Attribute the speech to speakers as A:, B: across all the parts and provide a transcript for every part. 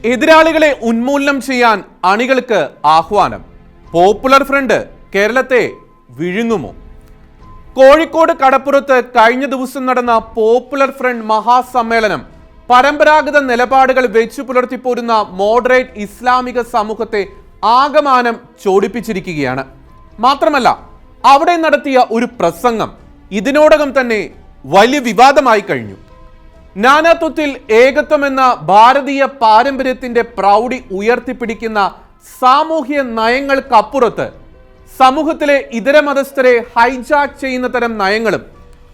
A: എതിരാളികളെ ഉന്മൂലനം ചെയ്യാൻ അണികൾക്ക് ആഹ്വാനം. പോപ്പുലർ ഫ്രണ്ട് കേരളത്തെ വിഴുങ്ങുമോ? കോഴിക്കോട് കടപ്പുറത്ത് കഴിഞ്ഞ ദിവസം നടന്ന പോപ്പുലർ ഫ്രണ്ട് മഹാസമ്മേളനം പരമ്പരാഗത നിലപാടുകൾ വെച്ചു പുലർത്തിപ്പോരുന്ന മോഡറേറ്റ് ഇസ്ലാമിക സമൂഹത്തെ ആകമാനം ചോടിപ്പിച്ചിരിക്കുകയാണ്. മാത്രമല്ല, അവിടെ നടത്തിയ ഒരു പ്രസംഗം ഇതിനോടകം തന്നെ വലിയ വിവാദമായി കഴിഞ്ഞു. നാനാത്വത്തിൽ ഏകത്വം എന്ന ഭാരതീയ പാരമ്പര്യത്തിന്റെ പ്രൗഢി ഉയർത്തിപ്പിടിക്കുന്ന സാമൂഹ്യ നയങ്ങൾക്കപ്പുറത്ത് സമൂഹത്തിലെ ഇതര മതസ്ഥരെ ഹൈജാക്ക് ചെയ്യുന്ന തരം നയങ്ങളും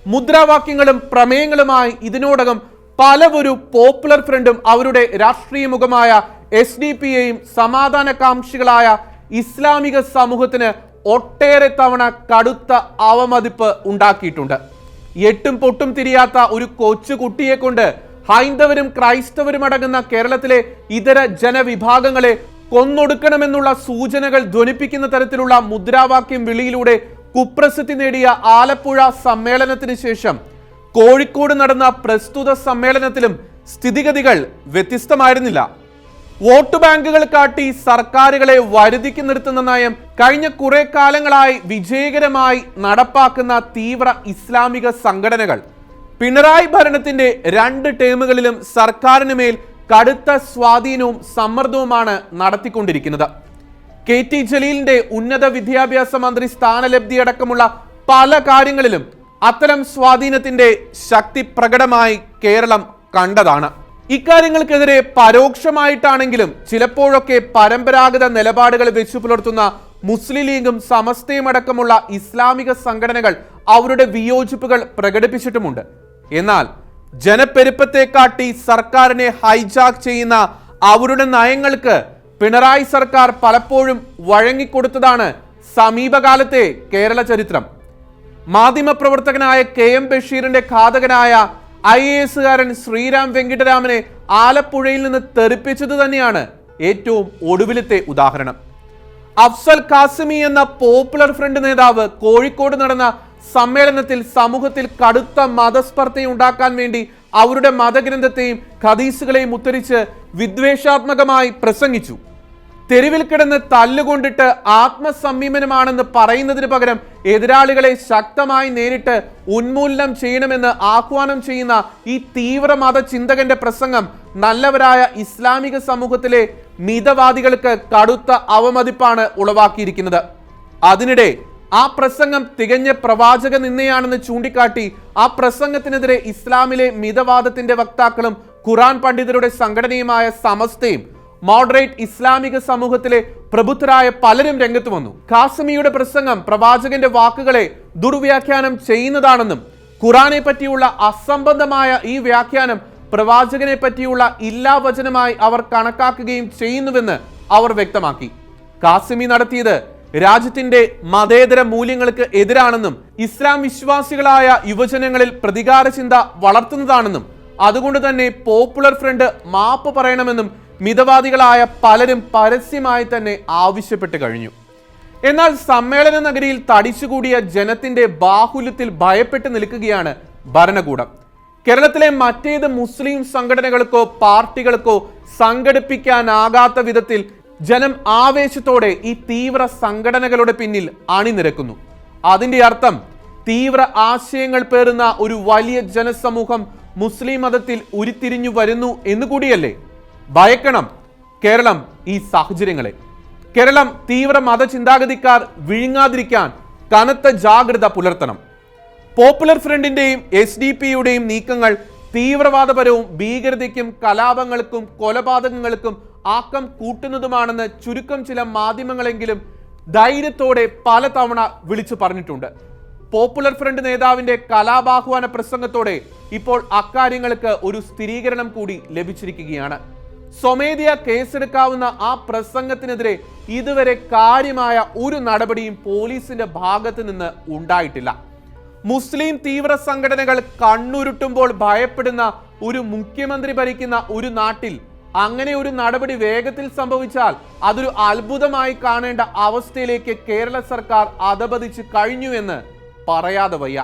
A: മുദ്രാവാക്യങ്ങളും പ്രമേയങ്ങളുമായി ഇതിനോടകം പലവൊരു പോപ്പുലർ ഫ്രണ്ടും അവരുടെ രാഷ്ട്രീയ മുഖമായ SDP-യെയും സമാധാനകാംക്ഷികളായ ഇസ്ലാമിക സമൂഹത്തിന് ഒട്ടേറെ തവണ കടുത്ത അവമതിപ്പ് ഉണ്ടാക്കിയിട്ടുണ്ട്. എട്ടും പൊട്ടും തിരിയാത്ത ഒരു കൊച്ചു കുട്ടിയെ കൊണ്ട് ഹൈന്ദവരും ക്രൈസ്തവരും അടങ്ങുന്ന കേരളത്തിലെ ഇതര ജനവിഭാഗങ്ങളെ കൊന്നൊടുക്കണമെന്നുള്ള സൂചനകൾ ധ്വനിപ്പിക്കുന്ന തരത്തിലുള്ള മുദ്രാവാക്യം വിളിയിലൂടെ കുപ്രസിദ്ധി നേടിയ ആലപ്പുഴ സമ്മേളനത്തിന് ശേഷം കോഴിക്കോട് നടന്ന പ്രസ്തുത സമ്മേളനത്തിലും സ്ഥിതിഗതികൾ വ്യത്യസ്തമായിരുന്നില്ല. വോട്ട് ബാങ്കുകൾ കാട്ടി സർക്കാരുകളെ വരുതിക്ക് നിർത്തുന്ന നയം കഴിഞ്ഞ കുറെ കാലങ്ങളായി വിജയകരമായി നടപ്പാക്കുന്ന തീവ്ര ഇസ്ലാമിക സംഘടനകൾ പിണറായി ഭരണത്തിന്റെ 2 ടേമുകളിലും സർക്കാരിന് മേൽ കടുത്ത സ്വാധീനവും സമ്മർദ്ദവുമാണ് നടത്തിക്കൊണ്ടിരിക്കുന്നത്. KT ജലീലിന്റെ ഉന്നത വിദ്യാഭ്യാസ മന്ത്രി സ്ഥാനലബ്ധി അടക്കമുള്ള പല കാര്യങ്ങളിലും അത്തരം സ്വാധീനത്തിന്റെ ശക്തി പ്രകടമായി കേരളം കണ്ടതാണ്. ഇക്കാര്യങ്ങൾക്കെതിരെ പരോക്ഷമായിട്ടാണെങ്കിലും ചിലപ്പോഴൊക്കെ പരമ്പരാഗത നിലപാടുകൾ വെച്ചു പുലർത്തുന്ന മുസ്ലിം ലീഗും സമസ്തയും അടക്കമുള്ള ഇസ്ലാമിക സംഘടനകൾ അവരുടെ വിയോജിപ്പുകൾ പ്രകടിപ്പിച്ചിട്ടുമുണ്ട്. എന്നാൽ ജനപ്പെരുപ്പത്തെ കാട്ടി സർക്കാരിനെ ഹൈജാക്ക് ചെയ്യുന്ന അവരുടെ നയങ്ങൾക്ക് പിണറായി സർക്കാർ പലപ്പോഴും വഴങ്ങിക്കൊടുത്തതാണ് സമീപകാലത്തെ കേരള ചരിത്രം. മാധ്യമപ്രവർത്തകനായ KM ബഷീറിന്റെ ഘാതകനായ IAS-കാരൻ ശ്രീരാം വെങ്കിട്ടരാമനെ ആലപ്പുഴയിൽ നിന്ന് തെറിപ്പിച്ചത് തന്നെയാണ് ഏറ്റവും ഒടുവിലത്തെ ഉദാഹരണം. അഫ്സൽ ഖാസിമി എന്ന പോപ്പുലർ ഫ്രണ്ട് നേതാവ് കോഴിക്കോട് നടന്ന സമ്മേളനത്തിൽ സമൂഹത്തിൽ കടുത്ത മതസ്പർദ്ധയുണ്ടാക്കാൻ വേണ്ടി അവരുടെ മതഗ്രന്ഥത്തെയും ഹദീസുകളെയും ഉദ്ധരിച്ച് വിദ്വേഷാത്മകമായി പ്രസംഗിച്ചു. തെരുവിൽ കിടന്ന് തല്ലുകൊണ്ടിട്ട് ആത്മസംയമനമാണെന്ന് പറയുന്നതിന് പകരം എതിരാളികളെ ശക്തമായി നേരിട്ട് ഉന്മൂലനം ചെയ്യണമെന്ന് ആഹ്വാനം ചെയ്യുന്ന ഈ തീവ്ര മതചിന്തകന്റെ പ്രസംഗം നല്ലവരായ ഇസ്ലാമിക സമൂഹത്തിലെ മിതവാദികൾക്ക് കടുത്ത അവമതിപ്പാണ് ഉളവാക്കിയിരിക്കുന്നത്. അതിനിടെ ആ പ്രസംഗം തികഞ്ഞ പ്രവാചക നിന്ദയാണെന്ന് ചൂണ്ടിക്കാട്ടി ആ പ്രസംഗത്തിനെതിരെ ഇസ്ലാമിലെ മിതവാദത്തിന്റെ വക്താക്കളും ഖുറാൻ പണ്ഡിതരുടെ സംഘടനയുമായ സമസ്തയും മോഡറേറ്റ് ഇസ്ലാമിക സമൂഹത്തിലെ പ്രബുദ്ധരായ പലരും രംഗത്ത് വന്നു. ഖാസിമിയുടെ പ്രസംഗം പ്രവാചകന്റെ വാക്കുകളെ ദുർവ്യാഖ്യാനം ചെയ്യുന്നതാണെന്നും ഖുറാനെ പറ്റിയുള്ള അസംബന്ധമായ ഈ വ്യാഖ്യാനം പ്രവാചകനെ പറ്റിയുള്ള ഇല്ലാവചനമായി അവർ കണക്കാക്കുകയും ചെയ്യുന്നുവെന്ന് അവർ വ്യക്തമാക്കി. ഖാസിമി നടത്തിയത് രാജ്യത്തിന്റെ മതേതര മൂല്യങ്ങൾക്ക് എതിരാണെന്നും ഇസ്ലാം വിശ്വാസികളായ യുവജനങ്ങളിൽ പ്രതികാര ചിന്ത വളർത്തുന്നതാണെന്നും അതുകൊണ്ട് തന്നെ പോപ്പുലർ ഫ്രണ്ട് മാപ്പ് പറയണമെന്നും മിതവാദികളായ പലരും പരസ്യമായി തന്നെ ആവശ്യപ്പെട്ട് കഴിഞ്ഞു. എന്നാൽ സമ്മേളന നഗരിയിൽ തടിച്ചുകൂടിയ ജനത്തിന്റെ ബാഹുല്യത്തിൽ ഭയപ്പെട്ട് നിൽക്കുകയാണ് ഭരണകൂടം. കേരളത്തിലെ മറ്റേത് മുസ്ലിം സംഘടനകൾക്കോ പാർട്ടികൾക്കോ സംഘടിപ്പിക്കാനാകാത്ത വിധത്തിൽ ജനം ആവേശത്തോടെ ഈ തീവ്ര സംഘടനകളുടെ പിന്നിൽ അണിനിരക്കുന്നു. അതിന്റെ അർത്ഥം തീവ്ര ആശയങ്ങൾ പേറുന്ന ഒരു വലിയ ജനസമൂഹം മുസ്ലിം മതത്തിൽ ഉരുത്തിരിഞ്ഞു വരുന്നു എന്നുകൂടിയല്ലേ? ഭയക്കണം കേരളം ഈ സാഹചര്യങ്ങളെ. കേരളം തീവ്ര മതചിന്താഗതിക്കാർ വിഴുങ്ങാതിരിക്കാൻ കനത്ത ജാഗ്രത പുലർത്തണം. പോപ്പുലർ ഫ്രണ്ടിന്റെയും SDP-യുടെയും നീക്കങ്ങൾ തീവ്രവാദപരവും ഭീകരതയ്ക്കും കലാപങ്ങൾക്കും കൊലപാതകങ്ങൾക്കും ആക്കം കൂട്ടുന്നതുമാണെന്ന് ചുരുക്കം ചില മാധ്യമങ്ങളെങ്കിലും ധൈര്യത്തോടെ പലതവണ വിളിച്ചു പറഞ്ഞിട്ടുണ്ട്. പോപ്പുലർ ഫ്രണ്ട് നേതാവിന്റെ കലാപാഹ്വാന പ്രസംഗത്തോടെ ഇപ്പോൾ അക്കാര്യങ്ങൾക്ക് ഒരു സ്ഥിരീകരണം കൂടി ലഭിച്ചിരിക്കുകയാണ്. സ്വമേധയാ കേസെടുക്കാവുന്ന ആ പ്രസംഗത്തിനെതിരെ ഇതുവരെ കാര്യമായ ഒരു നടപടിയും പോലീസിന്റെ ഭാഗത്ത് നിന്ന് ഉണ്ടായിട്ടില്ല. മുസ്ലിം തീവ്ര സംഘടനകൾ കണ്ണുരുട്ടുമ്പോൾ ഭയപ്പെടുന്ന ഒരു മുഖ്യമന്ത്രി ഭരിക്കുന്ന ഒരു നാട്ടിൽ അങ്ങനെ ഒരു നടപടി വേഗത്തിൽ സംഭവിച്ചാൽ അതൊരു അത്ഭുതമായി കാണേണ്ട അവസ്ഥയിലേക്ക് കേരള സർക്കാർ അധപതിച്ച് കഴിഞ്ഞു എന്ന് പറയാതെ വയ്യ.